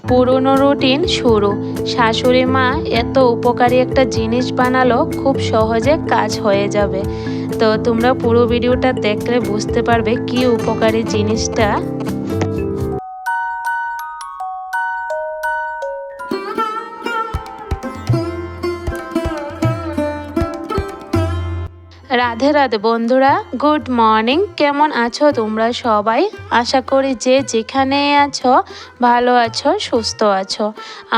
পুরনো রুটিন শুরু। শাশুড়ি মা এত উপকারী একটা জিনিস বানালো, খুব সহজে কাজ হয়ে যাবে। তো তোমরা পুরো ভিডিওটা দেখলে বুঝতে পারবে কি উপকারী জিনিসটা। রাধে রাধে বন্ধুরা, গুড মর্নিং। কেমন আছো তোমরা সবাই? আশা করি যে যেখানে আছো ভালো আছো, সুস্থ আছো।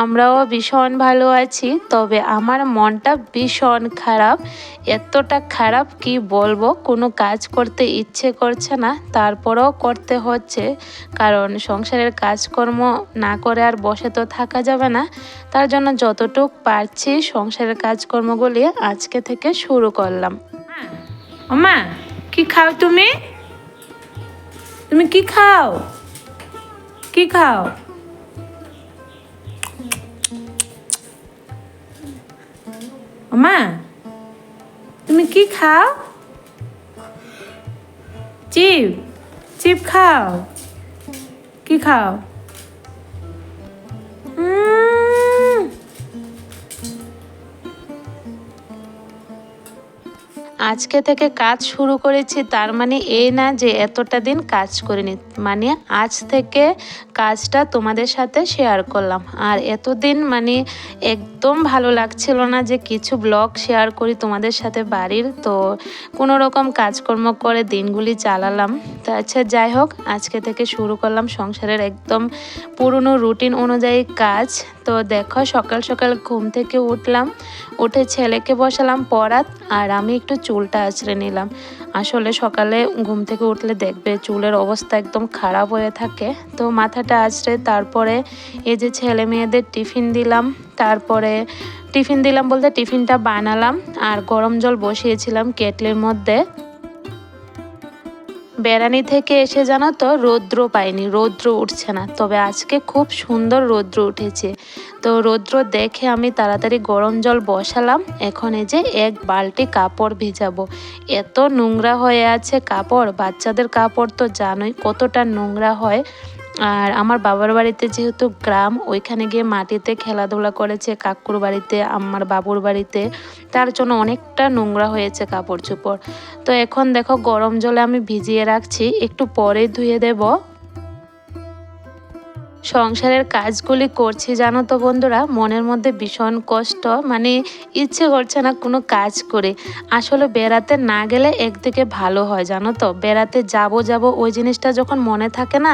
আমরাও ভীষণ ভালো আছি। তবে আমার মনটা ভীষণ খারাপ, এতটা খারাপ কি বলবো। কোনো কাজ করতে ইচ্ছে করছে না, তারপরেও করতে হচ্ছে, কারণ সংসারের কাজকর্ম না করে আর বসে তো থাকা যাবে না। তার জন্য যতটুকু পারছি সংসারের কাজকর্মগুলি আজকে থেকে শুরু করলাম। ওমা, কি খাও তুমি? তুমি কি খাও? কি খাও? ওমা, তুমি কি খাও? চিপ চিপ খাও? কি খাও? আজকে থেকে কাজ শুরু করেছি, তার মানে এই না যে এতটা দিন কাজ করিনি। মানে আজ থেকে কাজটা তোমাদের সাথে শেয়ার করলাম। আর এতদিন মানে একদম ভালো লাগছিল না যে কিছু ব্লগ শেয়ার করি তোমাদের সাথে বাড়ির। তো কোনো রকম কাজকর্ম করে দিনগুলি চালালাম। তো আচ্ছা, যাই হোক, আজকে থেকে শুরু করলাম সংসারের একদম পুরনো রুটিন অনুযায়ী কাজ। তো দেখো, সকাল সকাল ঘুম থেকে উঠলাম, উঠে ছেলেকে বসালাম পড়াত, আর আমি একটু চুলটা আঁচড়ে নিলাম। আসলে সকালে ঘুম থেকে উঠলে দেখবে চুলের অবস্থা একদম খারাপ হয়ে থাকে। তো মাথাটা আঁচড়ে তারপরে এই যে ছেলে মেয়েদের টিফিন দিলাম। তারপরে টিফিন দিলাম বলতে টিফিনটা বানালাম, আর গরম জল বসিয়েছিলাম কেটলির মধ্যে। বেড়ানি থেকে এসে জানো তো রৌদ্র পাইনি, রৌদ্র উঠছে না। তবে আজকে খুব সুন্দর রৌদ্র উঠেছে। তো রৌদ্র দেখে আমি তাড়াতাড়ি গরম জল বসালাম। এখন এই যে এক বালতি কাপড় ভিজাবো। এত নোংরা হয়ে আছে কাপড়, বাচ্চাদের কাপড় তো জানোই কতটা নোংরা হয়। আর আমার বাবার বাড়িতে যেহেতু গ্রাম, ওইখানে গিয়ে মাটিতে খেলাধুলা করেছে, কাকুর বাড়িতে, আমার বাবুর বাড়িতে, তার জন্য অনেকটা নোংরা হয়েছে কাপড় চোপড়। তো এখন দেখো গরম জলে আমি ভিজিয়ে রাখছি, একটু পরে ধুয়ে দেব। সংসারের কাজগুলি করছি জানো তো বন্ধুরা, মনের মধ্যে ভীষণ কষ্ট, মানে ইচ্ছে করছে না কোনো কাজ করে। আসলে বেড়াতে না গেলে একদিকে ভালো হয় জানো তো, বেড়াতে যাব ওই জিনিসটা যখন মনে থাকে না,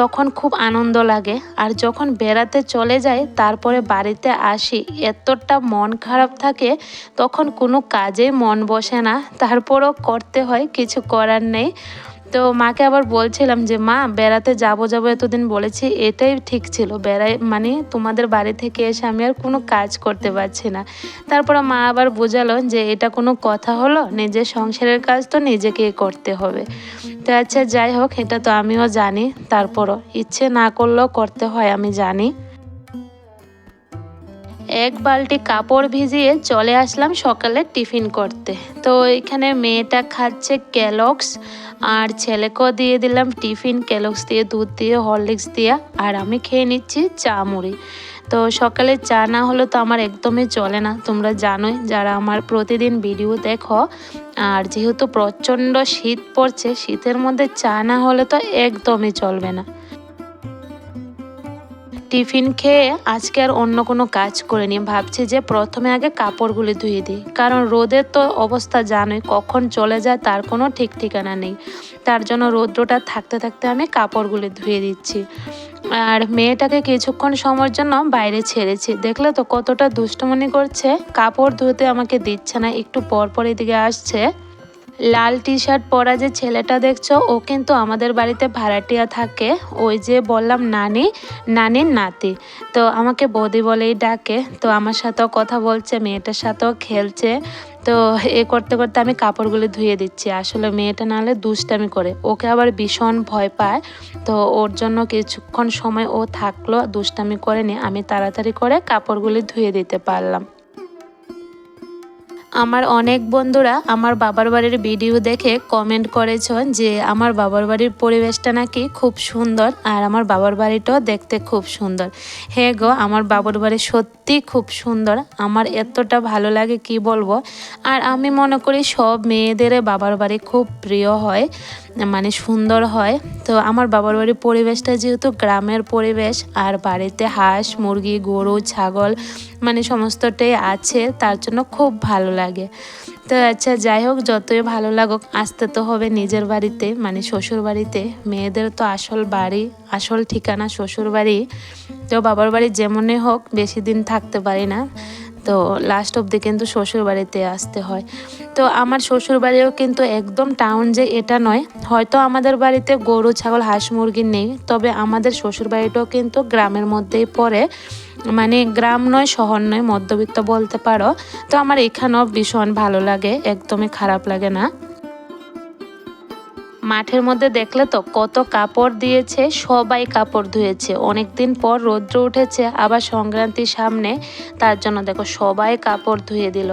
তখন খুব আনন্দ লাগে। আর যখন বেড়াতে চলে যাই তারপরে বাড়িতে আসি, এতটা মন খারাপ থাকে, তখন কোনো কাজেই মন বসে না। তারপরও করতে হয়, কিছু করার নেই। তো মাকে আবার বলছিলাম যে মা, বেড়াতে যাব এতদিন বলেছি, এটাই ঠিক ছিল। মানে তোমাদের বাড়ি থেকে এসে আমি আর কোনো কাজ করতে পারছি না। তারপরে মা আবার বোঝালো যে এটা কোনো কথা হলো, নিজের সংসারের কাজ তো নিজেকেই করতে হবে। তো আচ্ছা, যাই হোক, এটা তো আমিও জানি, তারপরও ইচ্ছে না করলেও করতে হয়, আমি জানি। এক বালতি কাপড় ভিজিয়ে চলে আসলাম সকালে টিফিন করতে। তো এখানে মেয়েটা খাচ্ছে ক্যালগস, আর ছেলেকেও দিয়ে দিলাম টিফিন, ক্যালগস দিয়ে, দুধ দিয়ে, হরলিক্স দিয়ে। আর আমি খেয়ে নিচ্ছি চা মুড়ি। তো সকালে চা না হলে তো আমার একদমই চলে না, তোমরা জানোই যারা আমার প্রতিদিন ভিডিও দেখো। আর যেহেতু প্রচণ্ড শীত পড়ছে, শীতের মধ্যে চা না হলে তো একদমই চলবে না। টিফিন খেয়ে আজকে আর অন্য কোনো কাজ করিনি, ভাবছি যে প্রথমে আগে কাপড়গুলি ধুয়ে দিই, কারণ রোদের তো অবস্থা জানোই, কখন চলে যায় তার কোনো ঠিক ঠিকানা নেই। তার জন্য রৌদ্রটা থাকতে থাকতে আমি কাপড়গুলি ধুয়ে দিচ্ছি। আর মেয়েটাকে কিছুক্ষণ সময়ের জন্য বাইরে ছেড়েছি, দেখলে তো কতটা দুষ্টুমনি করছে, কাপড় ধুতে আমাকে দিচ্ছে না, একটু পর পর এদিকে আসছে। লাল টি শার্ট পরা যে ছেলেটা দেখছো, ও কিন্তু আমাদের বাড়িতে ভাড়াটিয়া থাকে, ওই যে বললাম নানির নাতি। তো আমাকে বৌদি বলেই ডাকে। তো আমার সাথেও কথা বলছে, মেয়েটার সাথেও খেলছে। তো এ করতে করতে আমি কাপড়গুলি ধুয়ে দিচ্ছি। আসলে মেয়েটা নাহলে দুষ্টামি করে, ওকে আবার ভীষণ ভয় পায়। তো ওর জন্য কিছুক্ষণ সময় ও থাকলো, দুষ্টামি করেনি, আমি তাড়াতাড়ি করে কাপড়গুলি ধুয়ে দিতে পারলাম। আমার অনেক বন্ধুরা আমার বাবার বাড়ির ভিডিও দেখে কমেন্ট করেছ যে আমার বাবার বাড়ির পরিবেশটা নাকি খুব সুন্দর আর আমার বাবার বাড়িটাও দেখতে খুব সুন্দর। হ্যাঁ গো, আমার বাবার বাড়ি সত্যি খুব সুন্দর, আমার এতটা ভালো লাগে কি বলবো। আর আমি মনে করি সব মেয়েদের বাবার বাড়ি খুব প্রিয় হয়, মানে সুন্দর হয়। তো আমার বাবার বাড়ির পরিবেশটা যেহেতু গ্রামের পরিবেশ আর বাড়িতে হাঁস মুরগি গরু ছাগল মানে সমস্তটাই আছে, তার জন্য খুব ভালো লাগে। তো আচ্ছা যাই হোক, যতই ভালো লাগুক আসতে তো হবে নিজের বাড়িতে, মানে শ্বশুর বাড়িতে। মেয়েদের তো আসল বাড়ি আসল ঠিকানা শ্বশুর বাড়ি। তো বাবার বাড়ি যেমনই হোক বেশি দিন থাকতে পারি না, তো লাস্ট অবধি কিন্তু শ্বশুর বাড়িতে আসতে হয়। তো আমার শ্বশুর বাড়িও কিন্তু একদম টাউন যে এটা নয়, হয়তো আমাদের বাড়িতে গরু ছাগল হাঁস মুরগি নেই, তবে আমাদের শ্বশুর বাড়িটাও কিন্তু গ্রামের মধ্যেই পড়ে, মানে গ্রাম নয় শহর নয়, মধ্যবিত্ত বলতে পারো। তো আমার এখানেও ভীষণ ভালো লাগে, একদমই খারাপ লাগে না। মাঠের মধ্যে দেখলে তো কত কাপড় দিয়েছে, সবাই কাপড় ধুয়েছে, অনেকদিন পর রৌদ্র উঠেছে, আবার সংক্রান্তির সামনে, তার জন্য দেখো সবাই কাপড় ধুয়ে দিল।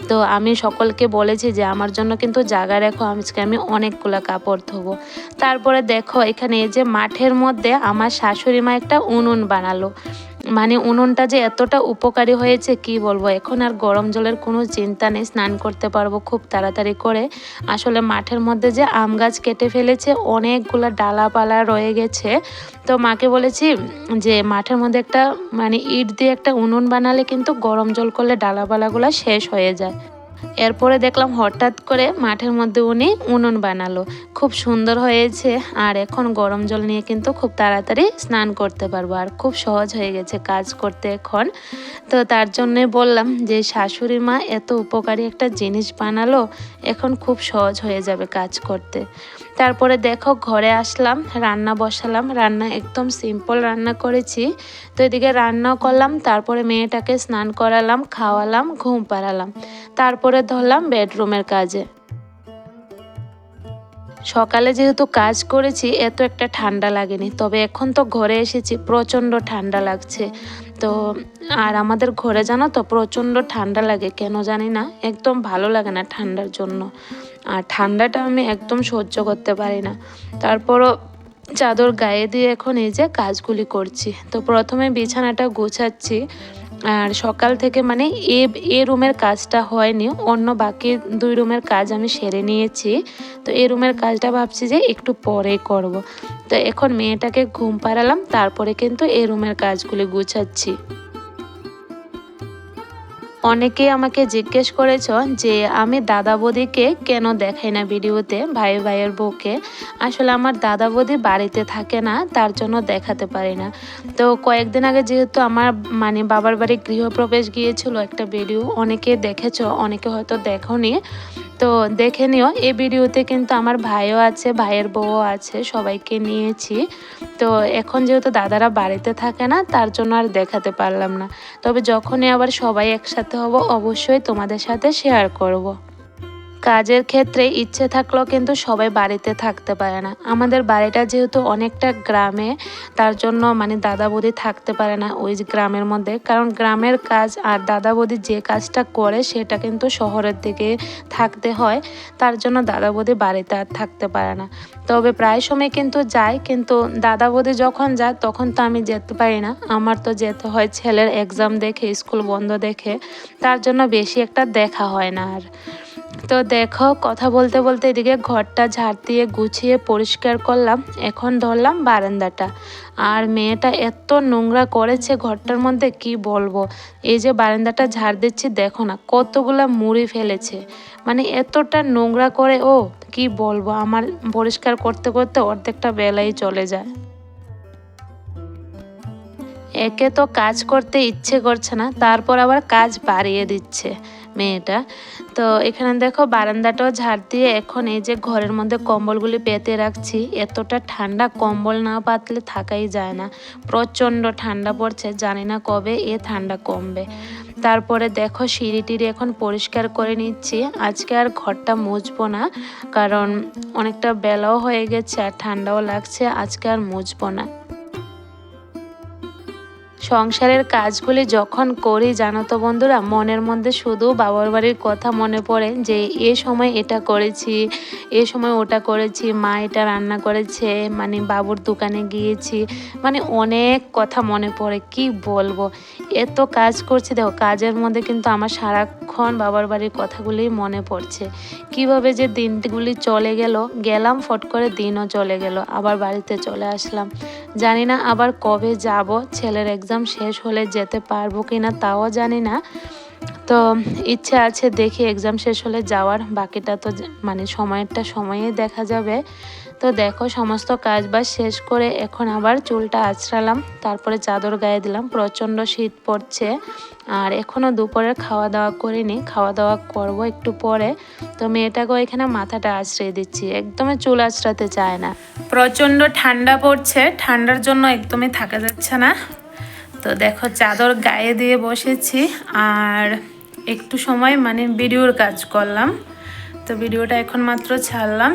তো আমি সকলকে বলেছি যে আমার জন্য কিন্তু জায়গা রেখো, আজকে আমি অনেকগুলো কাপড় ধোবো। তারপরে দেখো এখানে এই যে মাঠের মধ্যে আমার শাশুড়ি মা একটা উনুন বানালো, মানে উনুনটা যে এতটা উপকারী হয়েছে কি বলবো। এখন আর গরম জলের কোনো চিন্তা নেই, স্নান করতে পারবো খুব তাড়াতাড়ি করে। আসলে মাঠের মধ্যে যে আম গাছ কেটে ফেলেছে, অনেকগুলো ডালাপালা রয়ে গেছে। তো মাকে বলেছি যে মাঠের মধ্যে একটা মানে ইট দিয়ে একটা উনুন বানালে কিন্তু গরম জল করলে ডালাপালাগুলো শেষ হয়ে যায়। এরপরে দেখলাম হঠাৎ করে মাঠের মধ্যে উনি উনুন বানালো, খুব সুন্দর হয়েছে। আর এখন গরম জল নিয়ে কিন্তু খুব তাড়াতাড়ি স্নান করতে পারবো, আর খুব সহজ হয়ে গেছে কাজ করতে এখন। তো তার জন্যে বললাম যে শাশুড়ি মা এত উপকারী একটা জিনিস বানালো, এখন খুব সহজ হয়ে যাবে কাজ করতে। তারপরে দেখো ঘরে আসলাম, রান্না বসালাম, রান্না একদম সিম্পল রান্না করেছি। তো এদিকে রান্নাও করলাম, তারপরে মেয়েটাকে স্নান করালাম, খাওয়ালাম, ঘুম পাড়ালাম, তারপরে ধরলাম বেডরুমের কাজে। সকালে যেহেতু কাজ করেছি এত একটা ঠান্ডা লাগেনি, তবে এখন তো ঘরে এসেছি প্রচণ্ড ঠান্ডা লাগছে। তো আর আমাদের ঘরে জানো তো প্রচণ্ড ঠান্ডা লাগে, কেন জানি না, একদম ভালো লাগে না ঠান্ডার জন্য। আর ঠান্ডাটা আমি একদম সহ্য করতে পারি না। তারপরও চাদর গায়ে দিয়ে এখন এই যে কাজগুলি করছি। তো প্রথমে বিছানাটা গোছাচ্ছি, আর সকাল থেকে মানে এ রুমের কাজটা হয়নি, অন্য বাকি 2 রুমের কাজ আমি সেরে নিয়েছি। তো এই রুমের কাজটা ভাবছি যে একটু পরেই করব। তো এখন মেয়েটাকে ঘুম পাড়ালাম, তারপরে কিন্তু এই রুমের কাজগুলি গুছাচ্ছি। অনেকেই আমাকে জিজ্ঞেস করেছ যে আমি দাদা বৌদিকে কেন দেখাই না ভিডিওতে, ভাইয়ের বউকে। আসলে আমার দাদা বৌদি বাড়িতে থাকে না, তার জন্য দেখাতে পারি না। তো কয়েকদিন আগে যেহেতু আমার মানে বাবার বাড়ি গৃহপ্রবেশ গিয়েছিল একটা ভিডিও, অনেকে দেখেছো, অনেকে হয়তো দেখোনি, তো দেখে নিও। এই ভিডিওতে কিন্তু আমার ভাইও আছে, ভাইয়ের বউও আছে, সবাইকে নিয়েছি। তো এখন যেহেতু দাদারা বাড়িতে থাকে না, তার জন্য আর দেখাতে পারলাম না। তবে যখনই আবার সবাই একসাথে হব অবশ্যই তোমাদের সাথে শেয়ার করব। কাজের ক্ষেত্রে ইচ্ছে থাকলেও কিন্তু সবাই বাড়িতে থাকতে পারে না। আমাদের বাড়িটা যেহেতু অনেকটা গ্রামে, তার জন্য মানে দাদা বৌদি থাকতে পারে না ওই যে গ্রামের মধ্যে, কারণ গ্রামের কাজ আর দাদা বৌদি যে কাজটা করে সেটা কিন্তু শহরের দিকে থাকতে হয়, তার জন্য দাদা বৌদি বাড়িতে আর থাকতে পারে না। তবে প্রায় সময় কিন্তু যায়, কিন্তু দাদা বৌদি যখন যায় তখন তো আমি যেতে পারি না, আমার তো যেতে হয় ছেলের এক্সাম দেখে, স্কুল বন্ধ দেখে, তার জন্য বেশি একটা দেখা হয় না আর। তো দেখো কথা বলতে বলতে এদিকে ঘরটা ঝাড় দিয়ে গুছিয়ে পরিষ্কার করলাম, এখন ধরলাম বারান্দাটা। আর মেয়েটা এত নোংরা করেছে ঘরটার মধ্যে কি বলবো। এই যে বারান্দাটা ঝাড় দিচ্ছি দেখো না কতগুলা মুড়ি ফেলেছে, মানে এতটা নোংরা করে ও কি বলবো, আমার পরিষ্কার করতে করতে অর্ধেকটা বেলাই চলে যায়। একে তো কাজ করতে ইচ্ছে করছে না, তারপর আবার কাজ বাড়িয়ে দিচ্ছে মেয়েটা। তো এখানে দেখো বারান্দাটাও ঝাড় দিয়ে এখন এই যে ঘরের মধ্যে কম্বলগুলি পেতে রাখছি, এতটা ঠান্ডা, কম্বল না পাতলে থাকাই যায় না, প্রচণ্ড ঠান্ডা পড়ছে, জানি না কবে এ ঠান্ডা কমবে। তারপরে দেখো সিঁড়ি টিড়ি এখন পরিষ্কার করে নিচ্ছি, আজকে আর ঘরটা মুছবো না, কারণ অনেকটা বেলাও হয়ে গেছে আর ঠান্ডাও লাগছে, আজকে আর মুছবো না। সংসারের কাজগুলি যখন করি জানো তো বন্ধুরা, মনের মধ্যে শুধু বাবার বাড়ির কথা মনে পড়ে, যে এ সময় এটা করেছি, এ সময় ওটা করেছি, মা এটা রান্না করেছে, মানে বাবুর দোকানে গিয়েছি, মানে অনেক কথা মনে পড়ে, কি বলবো। এত কাজ করছি, দেখো কাজের মধ্যে কিন্তু আমার সারাক্ষণ বাবার বাড়ির কথাগুলিই মনে পড়ছে। কিভাবে যে দিনগুলি চলে গেলাম ফট করে দিনও চলে গেল, আবার বাড়িতে চলে আসলাম। জানি না আবার কবে যাব, ছেলের এক্সাম শেষ হলে যেতে পারবো কিনা তাও জানি না। তো ইচ্ছে আছে, দেখি এক্সাম শেষ হলে যাওয়ার, বাকিটা তো মানে সময়ে দেখা যাবে। তো দেখো সমস্ত কাজ বাজ শেষ করে এখন আবার চুলটা আঁচড়ালাম, তারপরে চাদর গায়ে দিলাম, প্রচণ্ড শীত পড়ছে। আর এখনও দুপুরের খাওয়া দাওয়া করিনি, খাওয়া দাওয়া করব একটু পরে। তো মেয়েটাকেও এখানে মাথাটা আঁচড়িয়ে দিচ্ছি, একদমই চুল আঁচড়াতে চায় না। প্রচণ্ড ঠান্ডা পড়ছে, ঠান্ডার জন্য একদমই থাকা যাচ্ছে না। তো দেখো চাদর গায়ে দিয়ে বসেছি আর একটু সময় মানে ভিডিওর কাজ করলাম। তো ভিডিওটা এখন মাত্র ছাড়লাম।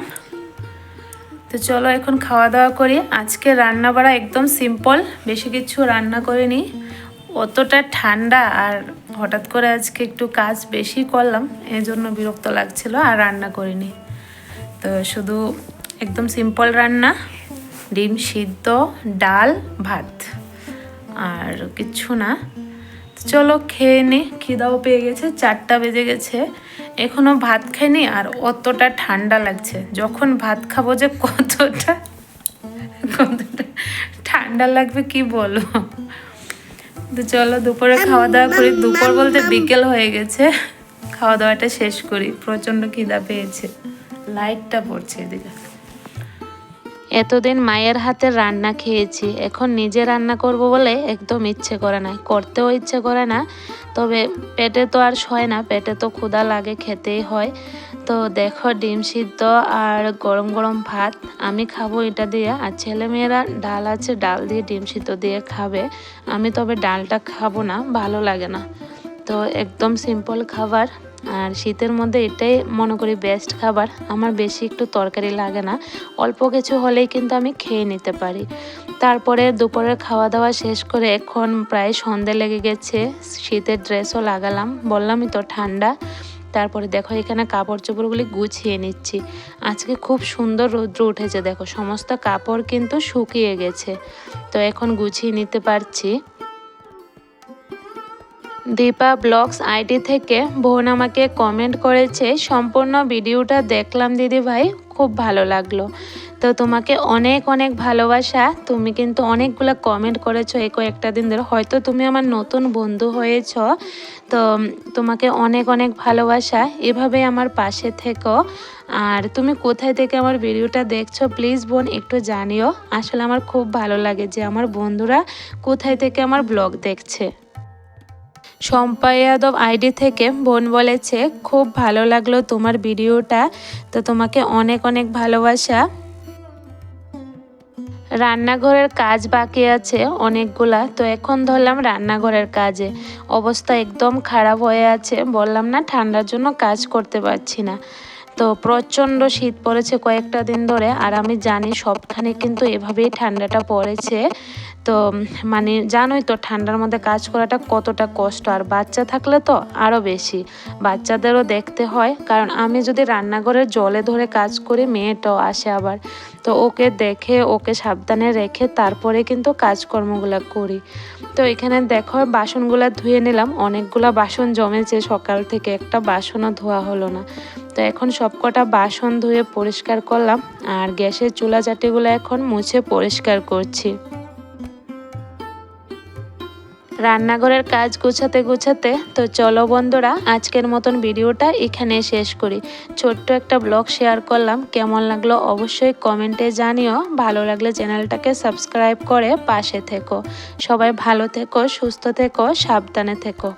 তো চলো এখন খাওয়া দাওয়া করি। আজকে রান্না বাড়া একদম সিম্পল, বেশি কিছু রান্না করিনি, অতটা ঠান্ডা আর হঠাৎ করে আজকে একটু কাজ বেশি করলাম, এই জন্য বিরক্ত লাগছিল, আর রান্না করিনি। তো শুধু একদম সিম্পল রান্না, ডিম সিদ্ধ, ডাল, ভাত, আর কিচ্ছু না। চলো খেয়ে নি, খিদাও পেয়ে গেছে, 4টা বেজে গেছে, এখনো ভাত খাইনি আর অতটা ঠান্ডা লাগছে। যখন ভাত খাবো যে কতটা ঠান্ডা লাগবে কি বলবো। তো চলো দুপুরে খাওয়া দাওয়া করি, দুপুর বলতে বিকেল হয়ে গেছে, খাওয়া দাওয়াটা শেষ করি, প্রচণ্ড খিদা পেয়েছে। লাইটটা পড়ছে এদিকে। এতদিন মায়ের হাতের রান্না খেয়েছি, এখন নিজে রান্না করব বলে একদম ইচ্ছে করে না, করতেও ইচ্ছে করে না। তবে পেটে তো আর সয় না, পেটে তো ক্ষুধা লাগে, খেতেই হয়। তো দেখো ডিম সিদ্ধ আর গরম গরম ভাত, আমি খাবো এটা দিয়ে, আর ছেলেমেয়েরা ডাল আছে, ডাল দিয়ে ডিম সিদ্ধ দিয়ে খাবে। আমি তবে ডালটা খাবো না, ভালো লাগে না। তো একদম সিম্পল খাবার, আর শীতের মধ্যে এটাই মনে করি বেস্ট খাবার। আমার বেশি একটু তরকারি লাগে না, অল্প কিছু হলেই কিন্তু আমি খেয়ে নিতে পারি। তারপরে দুপুরের খাওয়া দাওয়া শেষ করে এখন প্রায় সন্ধে লেগে গেছে, শীতের ড্রেসও লাগালাম, বললামই তো ঠান্ডা। তারপরে দেখো এখানে কাপড় চোপড়গুলি গুছিয়ে নিচ্ছি। আজকে খুব সুন্দর রৌদ্র উঠেছে, দেখো সমস্ত কাপড় কিন্তু শুকিয়ে গেছে, তো এখন গুছিয়ে নিতে পারছি। দীপা ব্লগস আইডি থেকে বোন আমাকে কমেন্ট করেছে, সম্পূর্ণ ভিডিওটা দেখলাম দিদি ভাই, খুব ভালো লাগলো। তো তোমাকে অনেক অনেক ভালোবাসা, তুমি কিন্তু অনেকগুলো কমেন্ট করেছো এই কয়েকটা দিন ধরে, হয়তো তুমি আমার নতুন বন্ধু হয়েছ। তো তোমাকে অনেক অনেক ভালোবাসা, এভাবে আমার পাশে থেকো। আর তুমি কোথায় থেকে আমার ভিডিওটা দেখছো প্লিজ বোন একটু জানিও, আসলে আমার খুব ভালো লাগে যে আমার বন্ধুরা কোথায় থেকে আমার ব্লগ দেখছে। শম্পা যাদব আইডি থেকে বোন বলেছে, খুব ভালো লাগলো তোমার ভিডিওটা, তো তোমাকে অনেক অনেক ভালোবাসা। রান্নাঘরের কাজ বাকি আছে অনেকগুলা, তো এখন ধরলাম রান্নাঘরের কাজে। অবস্থা একদম খারাপ হয়ে আছে, বললাম না ঠান্ডার জন্য কাজ করতে পারছি না। তো প্রচণ্ড শীত পড়েছে কয়েকটা দিন ধরে, আর আমি জানি সবখানে কিন্তু এভাবেই ঠান্ডাটা পড়েছে। তো মানে জানোই তো ঠান্ডার মধ্যে কাজ করাটা কতটা কষ্ট, আর বাচ্চা থাকলে তো আরও বেশি, বাচ্চাদেরও দেখতে হয়। কারণ আমি যদি রান্নাঘরের জলে ধরে কাজ করি, মেয়েটাও আসে আবার, তো ওকে দেখে ওকে সাবধানে রেখে তারপরে কিন্তু কাজকর্মগুলো করি। তো এখানে দেখো বাসনগুলো ধুয়ে নিলাম, অনেকগুলো বাসন জমেছে সকাল থেকে, একটা বাসনও ধোয়া হলো না। তো এখন সবকটা বাসন ধুয়ে পরিষ্কার করলাম, আর গ্যাসের চুলা চাটিগুলো এখন মুছে পরিষ্কার করছি। রান্নাঘরের কাজ গোছাতে গোছাতে তো চলো বন্ধুরা আজকের মতন ভিডিওটা এখানে শেষ করি। ছোট্ট একটা ব্লগ শেয়ার করলাম, কেমন লাগলো অবশ্যই কমেন্টে জানিও। ভালো লাগলে চ্যানেলটাকে সাবস্ক্রাইব করে পাশে থেকো। সবাই ভালো থেকো, সুস্থ থেকো, সাবধানে থেকো।